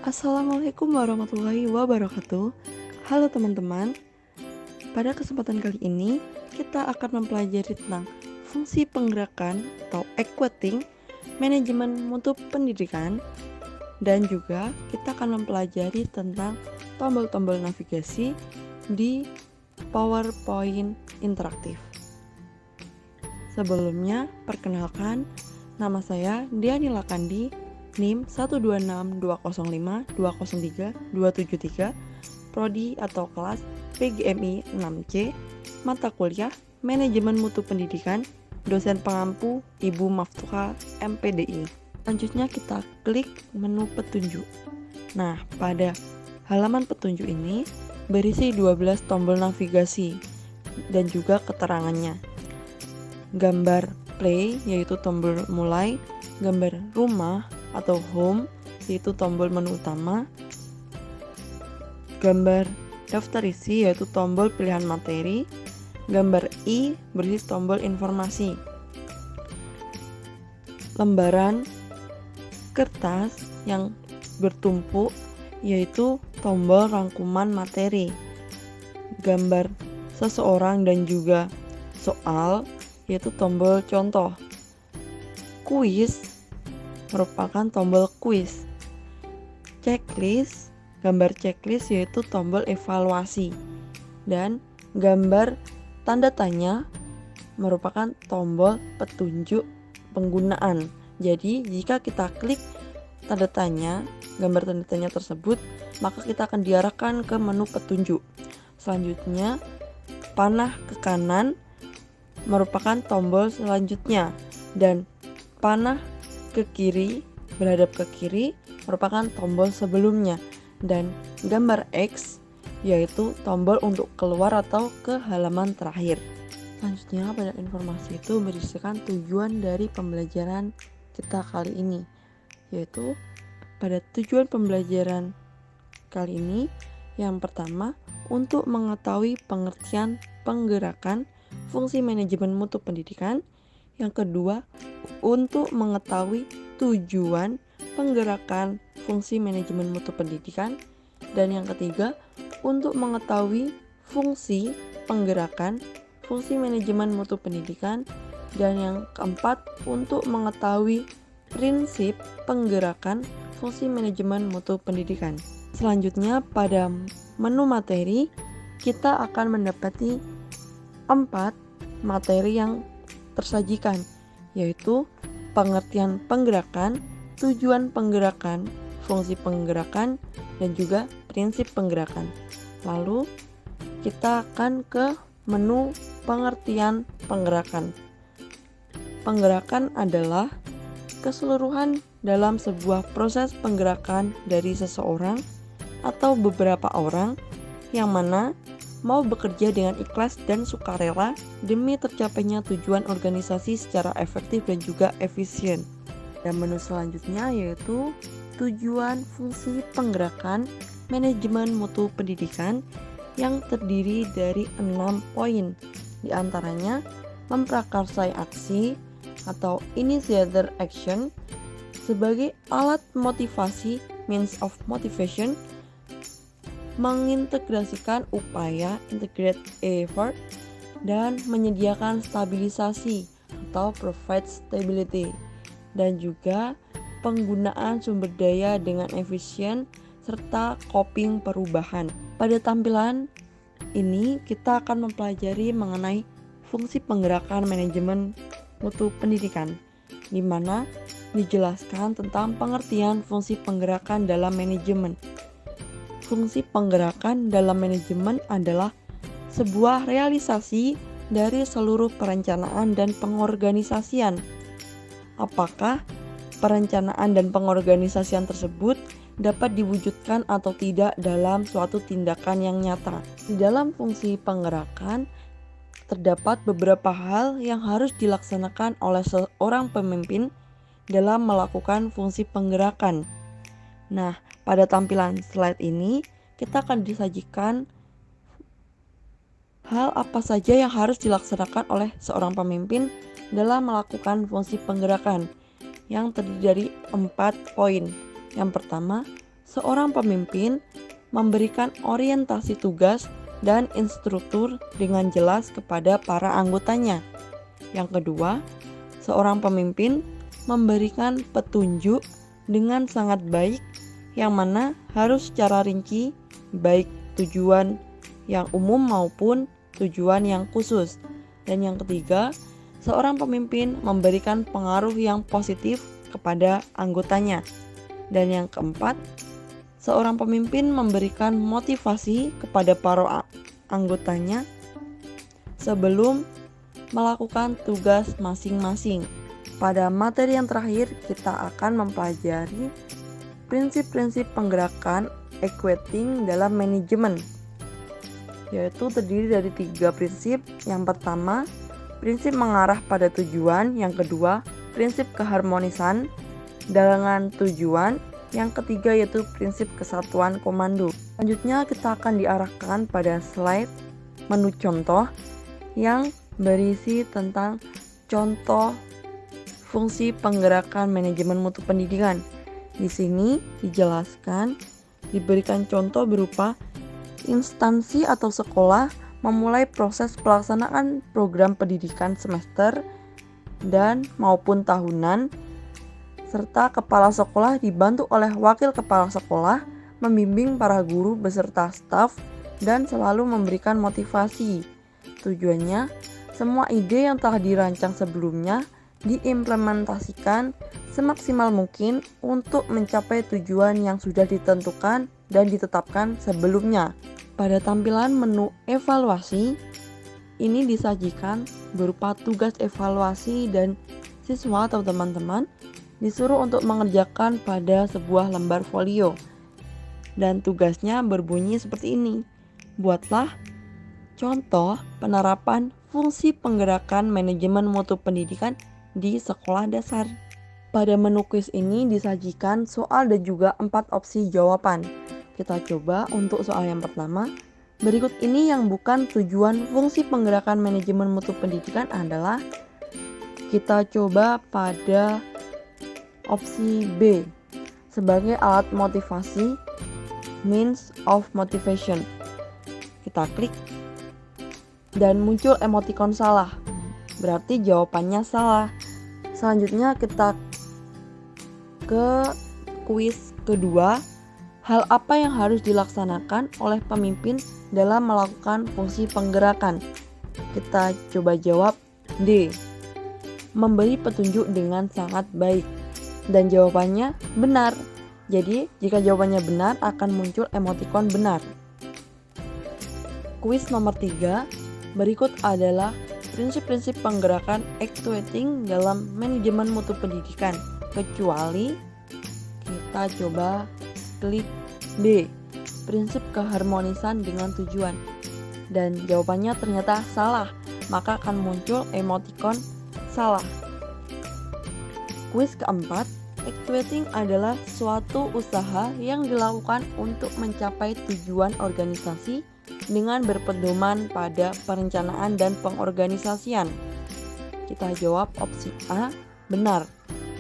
Assalamualaikum warahmatullahi wabarakatuh. Halo teman-teman, pada kesempatan kali ini kita akan mempelajari tentang fungsi penggerakan atau equating, manajemen mutu pendidikan, dan juga kita akan mempelajari tentang tombol-tombol navigasi di PowerPoint interaktif. Sebelumnya, perkenalkan, nama saya Diani Lakandi, NIM 126205203 Prodi atau kelas PGMI 6C, mata kuliah Manajemen Mutu Pendidikan, dosen pengampu Ibu Maftuha MPDI. Selanjutnya kita klik menu petunjuk. Nah, pada halaman petunjuk ini berisi 12 tombol navigasi dan juga keterangannya. Gambar play yaitu tombol mulai, gambar rumah atau home yaitu tombol menu utama, gambar daftar isi yaitu tombol pilihan materi, gambar I berisi tombol informasi, lembaran kertas yang bertumpuk yaitu tombol rangkuman materi, gambar seseorang dan juga soal yaitu tombol contoh, kuis merupakan tombol kuis, checklist, gambar checklist yaitu tombol evaluasi, dan gambar tanda tanya merupakan tombol petunjuk penggunaan. Jadi jika kita klik tanda tanya, gambar tanda tanya tersebut, maka kita akan diarahkan ke menu petunjuk. Selanjutnya, panah ke kanan merupakan tombol selanjutnya, dan panah ke kiri berhadap ke kiri merupakan tombol sebelumnya, dan gambar X yaitu tombol untuk keluar atau ke halaman terakhir. Selanjutnya pada informasi itu berisikan tujuan dari pembelajaran kita kali ini, yaitu pada tujuan pembelajaran kali ini yang pertama untuk mengetahui pengertian penggerakan fungsi manajemen mutu pendidikan, yang kedua untuk mengetahui tujuan penggerakan fungsi manajemen mutu pendidikan, dan yang ketiga untuk mengetahui fungsi penggerakan fungsi manajemen mutu pendidikan, dan yang keempat untuk mengetahui prinsip penggerakan fungsi manajemen mutu pendidikan. Selanjutnya pada menu materi kita akan mendapati 4 materi yang tersajikan, yaitu pengertian penggerakan, tujuan penggerakan, fungsi penggerakan, dan juga prinsip penggerakan. Lalu kita akan ke menu pengertian penggerakan. Penggerakan adalah keseluruhan dalam sebuah proses penggerakan dari seseorang atau beberapa orang yang mana mau bekerja dengan ikhlas dan sukarela demi tercapainya tujuan organisasi secara efektif dan juga efisien. Dan menu selanjutnya yaitu tujuan fungsi penggerakan manajemen mutu pendidikan yang terdiri dari 6 poin. Di antaranya memprakarsai aksi atau initiator action sebagai alat motivasi means of motivation, mengintegrasikan upaya integrate effort, dan menyediakan stabilisasi atau provide stability, dan juga penggunaan sumber daya dengan efisien serta coping perubahan. Pada tampilan ini kita akan mempelajari mengenai fungsi penggerakan manajemen mutu pendidikan, di mana dijelaskan tentang pengertian fungsi penggerakan dalam manajemen. Fungsi penggerakan dalam manajemen adalah sebuah realisasi dari seluruh perencanaan dan pengorganisasian. Apakah perencanaan dan pengorganisasian tersebut dapat diwujudkan atau tidak dalam suatu tindakan yang nyata? Di dalam fungsi penggerakan terdapat beberapa hal yang harus dilaksanakan oleh seorang pemimpin dalam melakukan fungsi penggerakan. Nah, pada tampilan slide ini kita akan disajikan hal apa saja yang harus dilaksanakan oleh seorang pemimpin dalam melakukan fungsi penggerakan yang terdiri dari 4 poin. Yang pertama, seorang pemimpin memberikan orientasi tugas dan instruktur dengan jelas kepada para anggotanya. Yang kedua, seorang pemimpin memberikan petunjuk dengan sangat baik yang mana harus secara rinci, baik tujuan yang umum maupun tujuan yang khusus. Dan yang ketiga, seorang pemimpin memberikan pengaruh yang positif kepada anggotanya. Dan yang keempat, seorang pemimpin memberikan motivasi kepada para anggotanya sebelum melakukan tugas masing-masing. Pada materi yang terakhir, kita akan mempelajari prinsip-prinsip penggerakan equating dalam manajemen, yaitu terdiri dari 3 prinsip. Yang pertama, prinsip mengarah pada tujuan. Yang kedua, prinsip keharmonisan dengan tujuan. Yang ketiga yaitu prinsip kesatuan komando. Selanjutnya kita akan diarahkan pada slide menu contoh yang berisi tentang contoh fungsi penggerakan manajemen mutu pendidikan. Di sini dijelaskan, diberikan contoh berupa instansi atau sekolah memulai proses pelaksanaan program pendidikan semester dan maupun tahunan, serta kepala sekolah dibantu oleh wakil kepala sekolah membimbing para guru beserta staf dan selalu memberikan motivasi. Tujuannya, semua ide yang telah dirancang sebelumnya diimplementasikan semaksimal mungkin untuk mencapai tujuan yang sudah ditentukan dan ditetapkan sebelumnya. Pada tampilan menu evaluasi, ini disajikan berupa tugas evaluasi dan siswa atau teman-teman disuruh untuk mengerjakan pada sebuah lembar folio. Dan tugasnya berbunyi seperti ini. Buatlah contoh penerapan fungsi penggerakan manajemen mutu pendidikan di sekolah dasar. Pada menu kuis ini disajikan soal dan juga 4 opsi jawaban. Kita coba untuk soal yang pertama. Berikut ini yang bukan tujuan fungsi penggerakan manajemen mutu pendidikan adalah, kita coba pada opsi B sebagai alat motivasi, means of motivation. Kita klik dan muncul emotikon salah, berarti jawabannya salah. Selanjutnya kita ke kuis kedua. Hal apa yang harus dilaksanakan oleh pemimpin dalam melakukan fungsi penggerakan? Kita coba jawab D, memberi petunjuk dengan sangat baik. Dan jawabannya benar. Jadi jika jawabannya benar akan muncul emotikon benar. Kuis nomor 3. Berikut adalah prinsip-prinsip penggerakan actuating dalam manajemen mutu pendidikan. Kecuali kita coba klik B, prinsip keharmonisan dengan tujuan. Dan jawabannya ternyata salah, maka akan muncul emotikon salah. Kuis keempat, actuating adalah suatu usaha yang dilakukan untuk mencapai tujuan organisasi dengan berpedoman pada perencanaan dan pengorganisasian. Kita jawab opsi A, benar.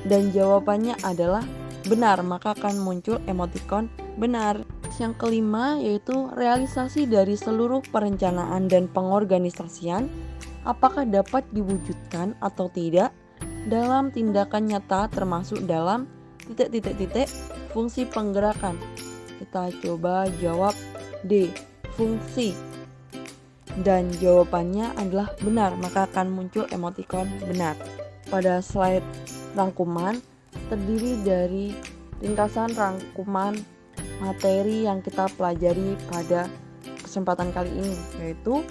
Dan jawabannya adalah benar, maka akan muncul emotikon benar. Yang kelima yaitu realisasi dari seluruh perencanaan dan pengorganisasian, apakah dapat diwujudkan atau tidak dalam tindakan nyata termasuk dalam ... fungsi penggerakan. Kita coba jawab D, fungsi. Dan jawabannya adalah benar, maka akan muncul emotikon benar. Pada slide rangkuman terdiri dari ringkasan rangkuman materi yang kita pelajari pada kesempatan kali ini, yaitu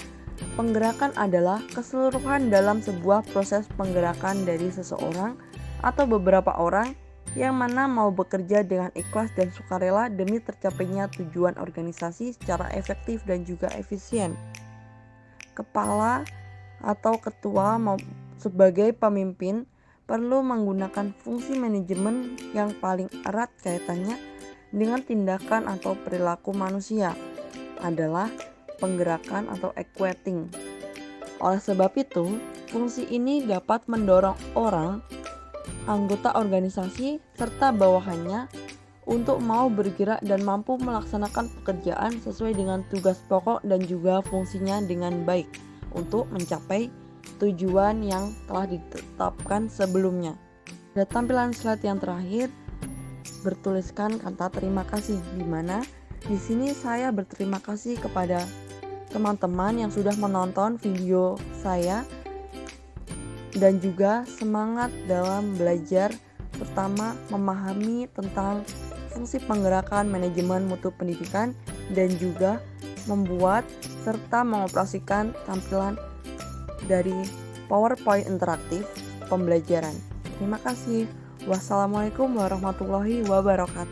penggerakan adalah keseluruhan dalam sebuah proses penggerakan dari seseorang atau beberapa orang yang mana mau bekerja dengan ikhlas dan sukarela demi tercapainya tujuan organisasi secara efektif dan juga efisien. Kepala atau ketua sebagai pemimpin perlu menggunakan fungsi manajemen yang paling erat kaitannya dengan tindakan atau perilaku manusia, adalah penggerakan atau equating. Oleh sebab itu, fungsi ini dapat mendorong orang, anggota organisasi, serta bawahannya untuk mau bergerak dan mampu melaksanakan pekerjaan sesuai dengan tugas pokok dan juga fungsinya dengan baik untuk mencapai tujuan yang telah ditetapkan sebelumnya. Pada tampilan slide yang terakhir bertuliskan kata terima kasih, di mana di sini saya berterima kasih kepada teman-teman yang sudah menonton video saya dan juga semangat dalam belajar, terutama memahami tentang fungsi penggerakan manajemen mutu pendidikan dan juga membuat serta mengoperasikan tampilan dari PowerPoint interaktif pembelajaran. Terima kasih. Wassalamualaikum warahmatullahi wabarakatuh.